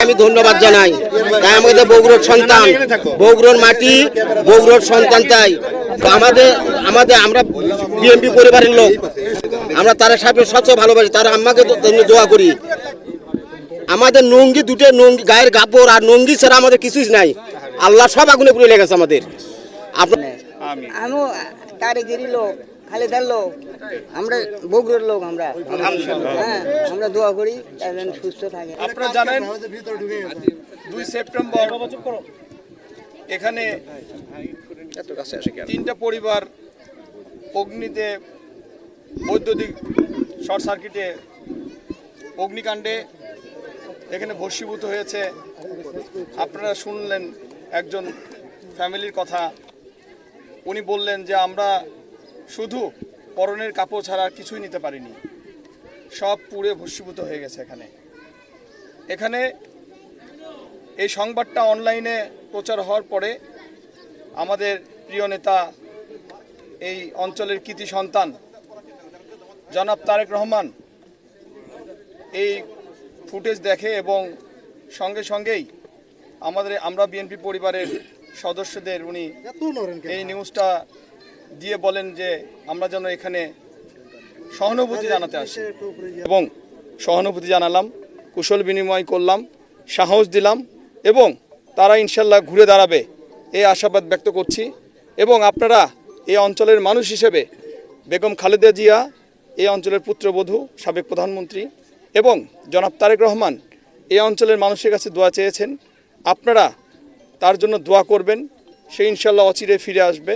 আমি ধন্যবাদ জানাই। তাই আমাদের বগুড়ার সন্তান, বগুড়ার মাটি, বগুড়ার সন্তান চাই। আমাদের আমাদের আমরা বিএনপি পরিবারের লোক, আমরা তারা সাহেবের সবচেয়ে ভালোবাসি, তারা আমাকে দোয়া করি। আমাদের নঙ্গি দুটো নঙ্গি গায়ের কাপড় আর নঙ্গি ছাড়া আমাদের কিছুই নাই। আল্লাহ সব আগুনে পুড়ে লেগেছে আমাদের। আমি কারিগরি লোক, খালেদার লোক, আমরা বগুড়ার লোক, আমরা হ্যাঁ আমরা দোয়া করি যেন সুস্থ থাকে। আপনারা জানেন 2 সেপ্টেম্বর এখানে 3টা পরিবার অগ্নিতে বৈদ্যুতিক শর্ট সার্কিটে অগ্নিকাণ্ডে এখানে ভস্মীভূত হয়েছে। আপনারা শুনলেন একজন ফ্যামিলির কথা। উনি বললেন যে আমরা শুধু পরনের কাপড় ছাড়া কিছুই নিতে পারিনি, সব পুড়ে ভস্মীভূত হয়ে গেছে। এখানে এই সংবাদটা অনলাইনে প্রচার হওয়ার পরে আমাদের প্রিয় নেতা, এই অঞ্চলের কৃতি সন্তান জনাব তারেক রহমান এই ফুটেজ দেখে এবং সঙ্গে সঙ্গেই আমরা বিএনপি পরিবারের সদস্যদের উনি এই নিউজটা দিয়ে বলেন যে আমরা যেন এখানে সহানুভূতি জানাতে আসি, এবং সহানুভূতি জানালাম, কুশল বিনিময় করলাম, সাহস দিলাম এবং তারা ইনশাল্লাহ ঘুরে দাঁড়াবে এই আশাবাদ ব্যক্ত করছি। এবং আপনারা এই অঞ্চলের মানুষ হিসেবে বেগম খালেদা জিয়া, এই অঞ্চলের পুত্রবধূ, সাবেক প্রধানমন্ত্রী এবং জনাব তারেক রহমান এই অঞ্চলের মানুষের কাছে দোয়া চেয়েছেন। আপনারা তার জন্য দোয়া করবেন, সে ইনশাল্লাহ অচিরে ফিরে আসবে।